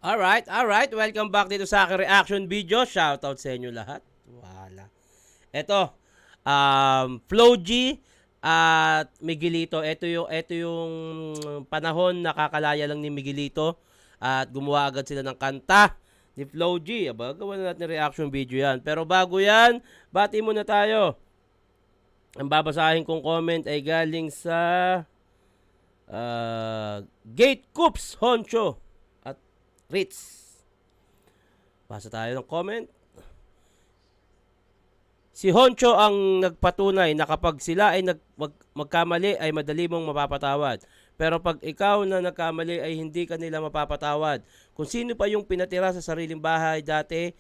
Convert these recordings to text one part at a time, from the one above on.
Alright. Welcome back dito sa aking reaction video. Shoutout sa inyo lahat. Wala. Ito, Flo G at Miguelito. Ito yung panahon na kakalaya lang ni Miguelito at gumawa agad sila ng kanta ni Flo G. Aba, gawa na natin reaction video yan. Pero bago yan, bati muna tayo. Ang babasahin kong comment ay galing sa Gate Coops Honcho at Ritz. Basa tayo ng comment. Si Honcho ang nagpatunay na kapag sila ay magkamali ay madali mong mapapatawad. Pero pag ikaw na nagkamali ay hindi ka nila mapapatawad. Kung sino pa yung pinatira sa sariling bahay dati,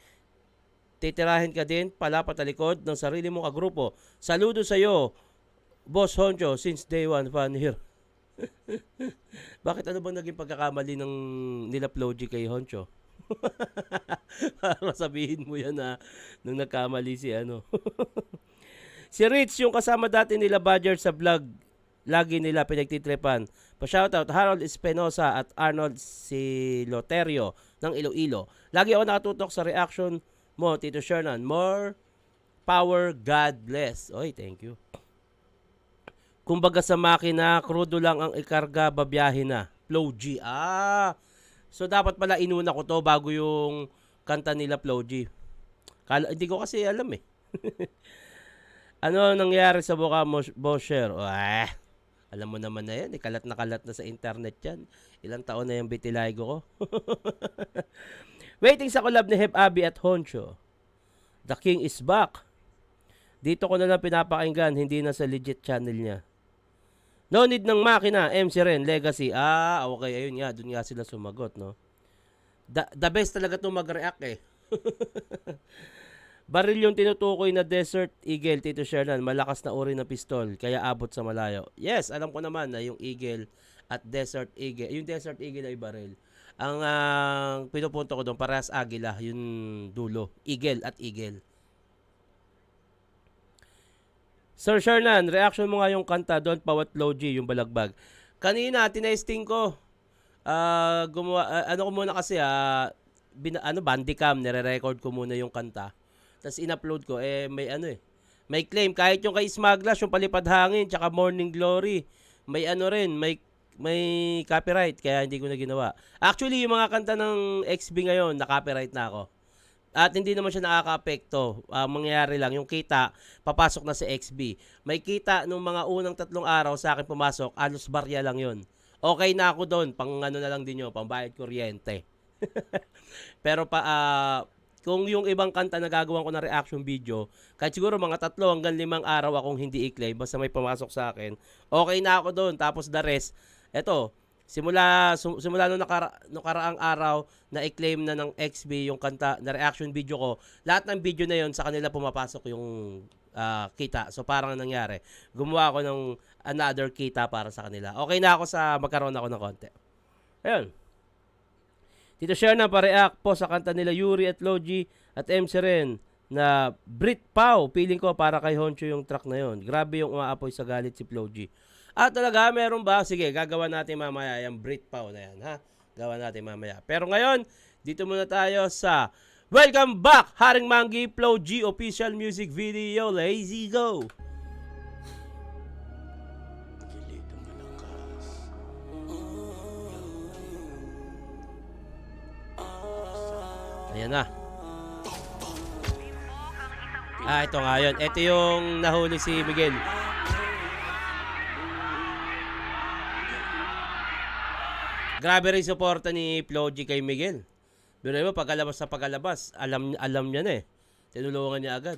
titirahin ka din pala patalikod ng sarili mong kagrupo. Saludo sa iyo, Boss Honcho, since day one fan here. Bakit ano bang naging pagkakamali ng nila Flo G kay Honcho? Para sabihin mo yan na nung nagkamali si ano. Si Rich, yung kasama dati nila Badger sa vlog, lagi nila pinagtitrepan. Pa-shoutout Harold Espinosa at Arnold Siloterio ng Iloilo. Lagi ako nakatutok sa reaction mo, Tito Shernan. More power, God bless. Oy, thank you. Kumbaga sa makina, krudo lang ang ikarga, babiyahe na. Flo G. So dapat pala inuna ko to bago yung kanta nila Flo G. Hindi ko kasi alam eh. Ano nangyari sa buka mo, Bosher? Alam mo naman na yan. Kalat na sa internet yan. Ilang taon na yung bitiligo ko. Waiting sa collab ni Hep Abi at Honcho. The King is back. Dito ko na lang pinapakinggan, hindi na sa legit channel niya. No need ng makina, MC Ren, Legacy. Okay, ayun nga, dun nga sila sumagot, no? The best talaga itong mag-react eh. Baril yung tinutukoy na Desert Eagle, Tito Shernan, malakas na uri ng pistol, kaya abot sa malayo. Yes, alam ko naman na yung Eagle at Desert Eagle, yung Desert Eagle ay baril. Ang pinupunto ko doon, parehas agila, yung dulo. Eagle at Eagle. Sir Shernan, reaction mo nga yung kanta Don't Pawat Flo G, yung balagbag. Kanina, tinesting ko. Ano ko muna kasi, Bandicam, nire-record ko muna yung kanta. Tapos in-upload ko, may claim. Kahit yung kay Smaglash, yung Palipad Hangin, tsaka Morning Glory, may copyright, kaya hindi ko na ginawa. Actually, yung mga kanta ng XB ngayon, na-copyright na ako. At hindi naman siya nakaka-apekto. Mangyayari lang, yung kita, papasok na sa XB. May kita nung mga unang 3 araw sa akin pumasok, alos barya lang yon. Okay na ako doon, pang ano na lang din yun, pang bayad kuryente. Pero kung yung ibang kanta na gagawin ko na reaction video, kahit siguro mga 3 hanggang 5 araw akong hindi i-claim, basta may pumasok sa akin, okay na ako doon. Tapos the rest, eto, simula nung nakaraang araw na i-claim na ng XB yung kanta na reaction video ko, lahat ng video na yon sa kanila pumapasok yung kita. So parang nangyari, gumawa ako ng another kita para sa kanila. Okay na ako sa magkaroon ako ng konti. Ayun. Tito share na pa-react po sa kanta nila Yuri at Flo G at MC Ren na Brit Pau. Feeling ko para kay Honcho yung track na yon. Grabe yung umaapoy sa galit si Flo G. Talaga, meron ba? Sige, gagawa natin mamaya yung Brit Pau na yan, ha? Gawa natin mamaya. Pero ngayon, dito muna tayo sa Welcome Back, Haring Manggi, Flo G official music video. Lazy go! Ayan na. Ito nga yun. Ito yung nahuli si Miguel. Grabe rin suporta ni Flo G kay Miguel. Pero mo, pagkalabas sa pagkalabas, alam niya na eh. Tinulungan niya agad.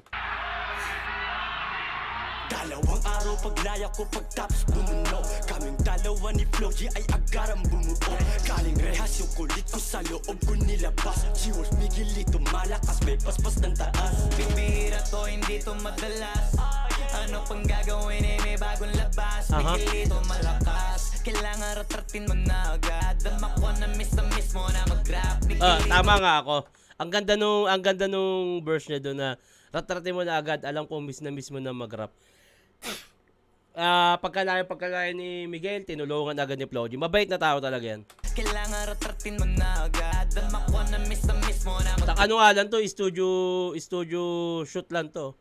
Dalawang araw paglaya ko pagtapos bumuno. Kaming dalawa ni Flo G ay agarang bumuo. Galing rehas yung kulit ko sa loob ko nilabas. G-Wolf Miguelito malakas, may paspas ng taas. Bibira to, hindi to madalas. Ano pang gagawin may bagong labas. Miguelito malakas, kailangan retratin mo na agad. Dama ko na miss mo na mag-rap. Tama nga ako. Ang ganda nung verse niya doon na retratin mo na agad. Alam ko miss mo na mag-rap. Pagkalaya ni Miguel, tinulungan agad ni Flo G. Mabait na tao talaga yan. Kailangan retratin mo na agad. Dama ko na miss mo na Ano nga lang to, studio shoot lang to.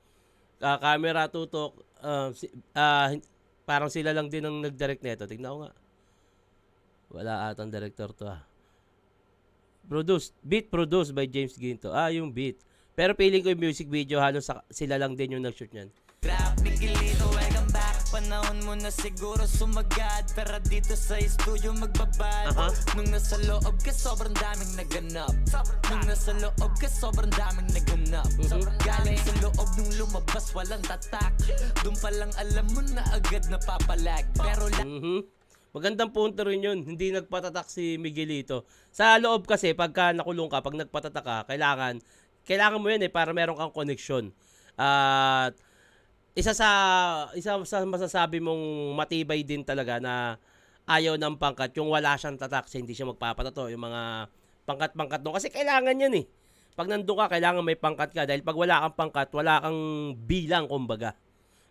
Camera, tutok, parang sila lang din ang nag-direct nito. Tignan ko nga. Wala atang director to Beat produced by James Ginto. Yung beat. Pero feeling ko yung music video, halos sila lang din yung nag-shoot niyan. Grab, Miguelito, welcome back. Panahon mo na siguro sumagad. Pero dito sa studio magbabad. Nung nasa loob ka, sobrang daming naganap. Nung nasa loob ka, sobrang daming naganap. Galing sa loob nung lumabas, walang tatak. Doon pa lang alam mo na agad napapalag. Pero Magandang punto rin yun. Hindi nagpatatak si Miguelito. Sa loob kasi, pagka nakulong ka, pag nagpatatak ka, kailangan mo yan para meron kang connection. At isa sa masasabi mong matibay din talaga na ayaw ng pangkat, yung wala siyang tatak, hindi siya magpapatato. Yung mga pangkat-pangkat doon. Kasi kailangan yan Pag nandun ka, kailangan may pangkat ka. Dahil pag wala kang pangkat, wala kang bilang, kumbaga.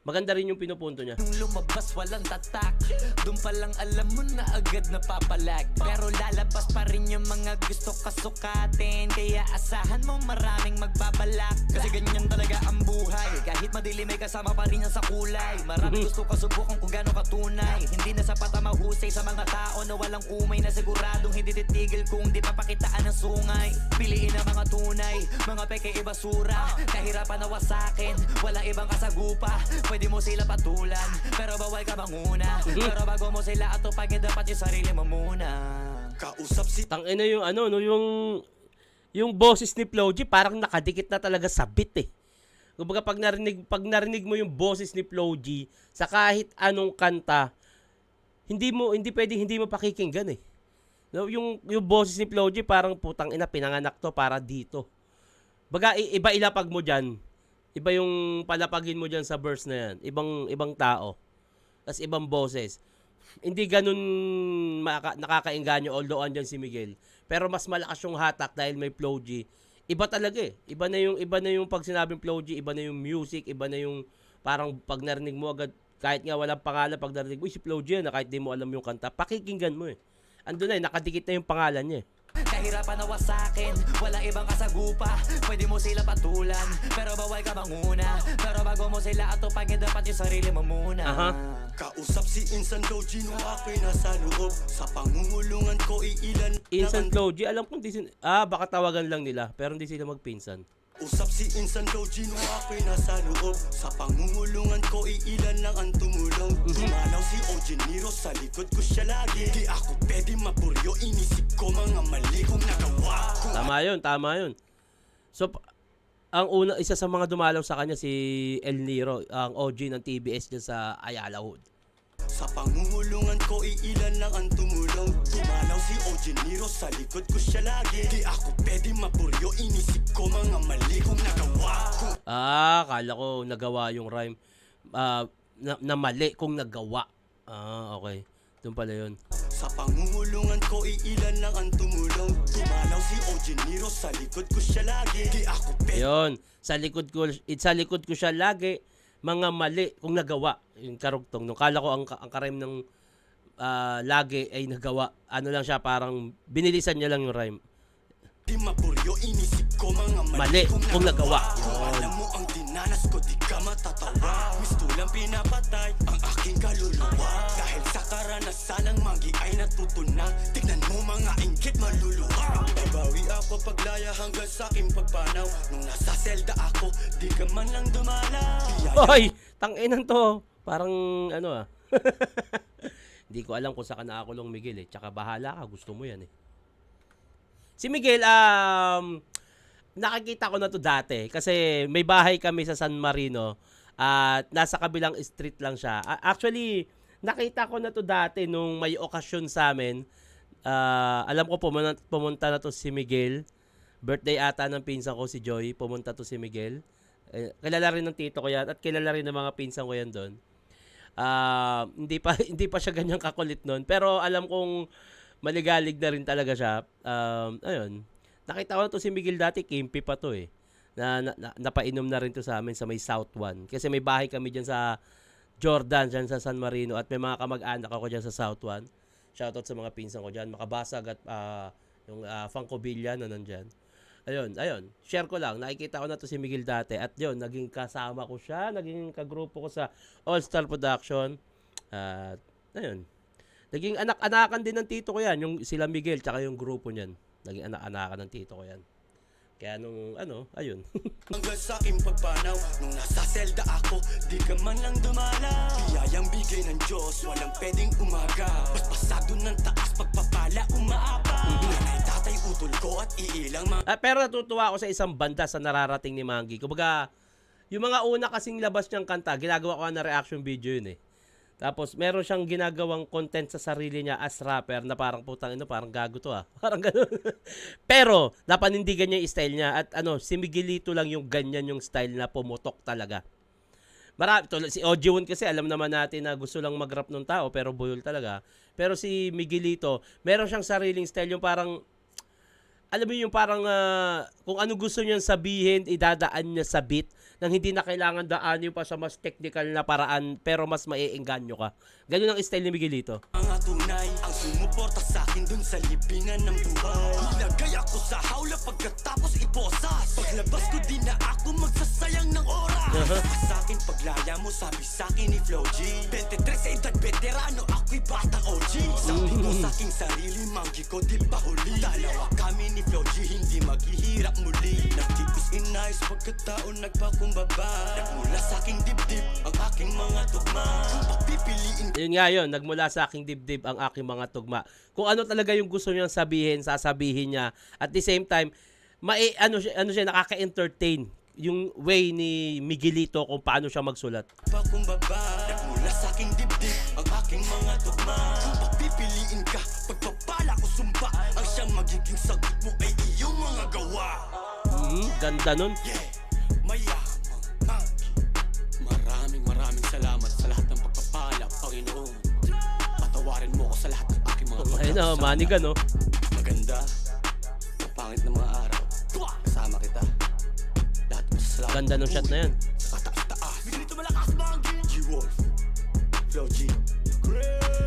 Maganda rin yung pinupunto niya. Nung lumabas walang tatak. Doon pa lang alam mo na agad napapalag. Pero lalabas pa rin yung mga gusto kasukatin. Kaya asahan mo maraming magbabalak. Kasi ganyan talaga ang buhay. Kahit madilim may kasama pa rin yan sa kulay. Marami gusto kasubukan kung gaano katunay. Hindi na sapat ang mahusay sa mga tao na walang umay. Na siguradong hindi titigil kung di papakitaan ng sungay. Piliin ang mga tunay, mga peke ibasura. Kahirapan na wasakin, wala ibang kasagupa. Pwede mo sila patulan, pero bawal ka manguna. Pero bago mo sila atupagin, dapat yung sarili mo muna. Kausap si Tangina yung yung boses ni Flo G, parang nakadikit na talaga sa beat Kumbaga pag narinig mo yung boses ni Flo G sa kahit anong kanta, hindi mo pakikinggan No, yung boses ni Flo G parang putang ina, pinanganak to para dito. Baga iba ilapag mo diyan. Iba yung palapagin mo diyan sa verse na yan. Ibang tao. Tas ibang boses. Hindi ganun nakakaengganyo although andyan si Miguel. Pero mas malakas yung hatak dahil may Flo G. Iba talaga Iba na yung pag sinabing Flo G, iba na yung music, iba na yung parang pag narinig mo agad, kahit nga walang pangalan, pag narinig mo, si Flo G na kahit di mo alam yung kanta, pakikinggan mo Andun na nakadikit na yung pangalan niya Kahirapan na wasakin, wala ibang kasagupa. Pwede mo sila patulan, pero bawal ka manguna. Pero bago mo sila atupagin, dapat yung sarili mo muna. Kausap si Insan Doji nung ako'y nasa loob. Sa pangungulungan ko iilan Insan Flo G, alam kong baka tawagan lang nila, pero hindi sila magpinsan. Usap si Insan Doji nung ako'y nasa loob. Sa pangungulungan ko iilan lang ang tumulong. Tumanaw si Ojeniro, sa likod ko siya lagi. Di ako pwede mapuryo, inisip ko mga mali kong nagawa. Tama yun. So, isa sa mga dumalaw sa kanya si El Niro, ang OG ng TBS dyan sa Ayala Hood. Sa pangungulungan ko iilan lang ang tumulong. Tumanaw si Ojeniro, sa likod ko siya lagi. Di ako pwede mapuryo, inisip ko mga mali kong nagawa. Kala ko nagawa yung rhyme. Na mali kung nagawa. Okay. Doon pala yun. Sa pangungulungan ko iilan lang ang tumulong. Tumanaw si Ojeniro, sa likod ko siya lagi. Di ako pwede. Yun. Sa likod ko siya lagi. Mga mali kung nagawa. Yung karugtong. Nung kala ko ang karime ng lagi ay nagawa. Ano lang siya, parang binilisan niya lang yung rhyme. Di mapuryo, inisip ko mga Mali kung nagawa. Kung alam mo ang dinanas ko, di ka matatawa. Gusto lang pinapatay ang aking kaluluwa. Dahil sa karanasan ng manggi ay natutunan. Tignan mo mga inggit maluluwa. Nabawi ako paglaya hanggang sa aking pagpanaw. Nung nasa selda ako, di ka man lang dumalaw. Hoy! Tanginan to. Parang Hindi ko alam kung saan ka nakakulong, Miguel Tsaka bahala ka, gusto mo yan Si Miguel, nakikita ko na to dati kasi may bahay kami sa San Marino at nasa kabilang street lang siya. Actually, nakita ko na to dati nung may okasyon sa amin. Alam ko pumunta na to si Miguel. Birthday ata ng pinsan ko si Joy. Pumunta to si Miguel. Kilala rin ng tito ko yan at kilala rin ng mga pinsan ko yan doon. Hindi pa siya ganyang kakulit noon. Pero alam kong maligalig na rin talaga siya. Ayun. Nakita ko na to si Miguel dati, kimpi pa to napainom na rin to sa amin sa may South 1. Kasi may bahay kami dyan sa Jordan, dyan sa San Marino. At may mga kamag-anak ako dyan sa South 1. Shoutout sa mga pinsan ko dyan. Makabasag at yung Franco Villa na nandyan. Ayun. Share ko lang. Nakikita ko na to si Miguel dati. At yun, naging kasama ko siya. Naging kagrupo ko sa All Star Production. At ayun. Naging anak-anakan din ng tito ko yan. Yung sila Miguel, tsaka yung grupo niyan. Naging anak-anakan ng tito ko yan. Kaya nung ayun. Hanggang sa aking pagpanaw, nung nasa selda ako, di ka man lang dumalaw. Biyayang bigay ng Diyos, walang pwedeng umaga. Paspasado ng taas, pagpapala, umaapa. Nanay, tatay, utol ko at iilang mga Pero natutuwa ako sa isang banda sa nararating ni Mangi. Kumbaga, yung mga una kasing labas niyang kanta, ginagawa ko na reaction video yun eh. Tapos, meron siyang ginagawang content sa sarili niya as rapper na parang putang parang gago to Parang gano'n. Pero, napanindigan niya yung style niya. At si Miguelito lang yung ganyan yung style na pumutok talaga. Si Ojiwon kasi alam naman natin na gusto lang mag-rap ng tao pero buyol talaga. Pero si Miguelito, meron siyang sariling style yung parang, alam mo yung parang kung ano gusto niyang sabihin, idadaan niya sa beat nang hindi na kailangan daanin pa sa mas technical na paraan pero mas maiengganyo ka. Ganun ang style ni Miguelito. mga tunay ang sumuporta sa akin dun sa libingan ng buhay. Ilagay ako sa hawla pagkatapos iposas. Paglabas ko di na ako magsasayang ng oras. Sa akin paglaya mo sabi sa akin ni Flow G. 23 sa edad veterano ako'y batang OG. Sabi ko sa aking sarili Mangi ko di pa huli. Dalawa kami ni Flow G hindi maghihirap muli. Nagtipis inayos pagkatao nagpakumbaba. Nagmula sa aking dibdib ang aking mga tugma. Kung pagpipiliin Yun nga yun, nagmula sa aking dibdib ang aking mga tugma. Kung ano talaga yung gusto niyang sabihin, sasabihin niya. At the same time, siya nakaka-entertain yung way ni Miguelito kung paano siya magsulat. pakumbaba. Nagmula sa aking dibdib ang aking mga tugma. Kung pagpipiliin ka, pagpapala ko sumpa. Ang siyang magiging sagot mo ay iyong mga gawa. Ganda nun. Yeah, mayamang Mangi. Maraming salamat sa lahat ng pagpapala, Panginoon. Patawarin mo ko sa lahat ng aking mga Ayun na, manigan no. Maganda, mapangit na mga araw. Kasama kita. Lahat mo sa salamat. Ganda nung shot na yan. Sa kataas-taas. Bigyan ito malakas, Mangi. G-Wolf. Flow G.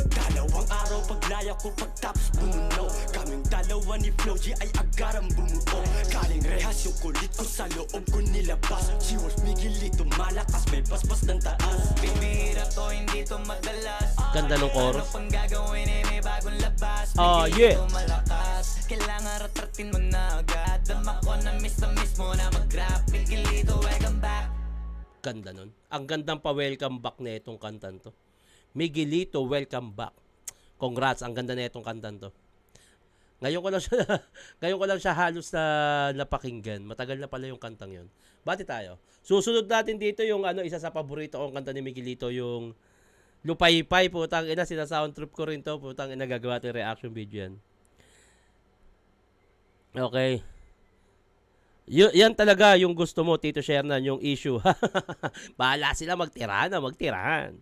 Dalawang araw paglaya ko pagtapos bumuno. Kaming dalawa ni Flow G ay agarang bumuo. Kaling rehas yung kulit ko sa loob ko nilabas. G-Wolf Miguelito malakas may basbas ng taas. Bibira to, hindi to madalas. Ganda nung chorus. Ano pang gagawin may bagong labas. Oh, yeah. Miguelito malakas. Kailangan ratratin mo na agad. Dama ko na miss mo na mag-rap. Miguelito, welcome back. Ganda nun. Ang gandang pa-welcome back na itong kantan to. Miguelito, welcome back. Congrats, ang ganda na itong kantan to. Ngayon ko lang siya halos na napakinggan. Matagal na pala yung kantang yon. Bati tayo. Susunod natin dito yung isa sa paborito kong kanta ni Miguelito, yung Lupaypay. Putang ina, sina-sound trip ko rin to. Putang ina, gagawa tayo reaction video yan. Okay. Yan talaga yung gusto mo, Tito Shernan, yung issue. Bahala sila magtirahan.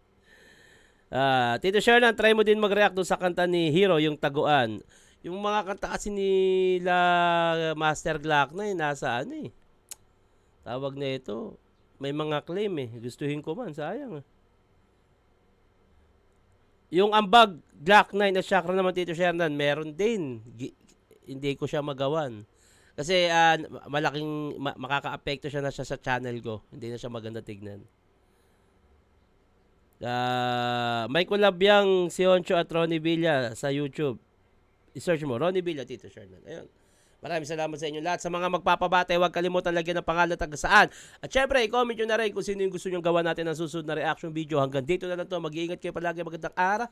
Tito Shernan, try mo din mag-react doon sa kanta ni Hero, yung Taguan. Yung mga kanta kasi nila Master Glock na nasa tawag na ito. May mga claim Gustuhin ko man, sayang. Yung Ambag Glock 9 na chakra naman, Tito Shernan, meron din. Hindi ko siya magawan. Kasi malaking makaka-apekto siya sa channel ko. Hindi na siya maganda tignan. May collab yang si Honcho at Ronnie Villa sa YouTube. I-search mo, Ronnie Villa, Tito Shernan. Ayun. Maraming salamat sa inyo lahat. Sa mga magpapabate, huwag kalimutan lagyan ng pangalan taga saan. At syempre, i-comment nyo na rin kung sino yung gusto nyo gawa natin ng susunod na reaction video. Hanggang dito na lang to. Mag-iingat kayo palagi. Magandang araw.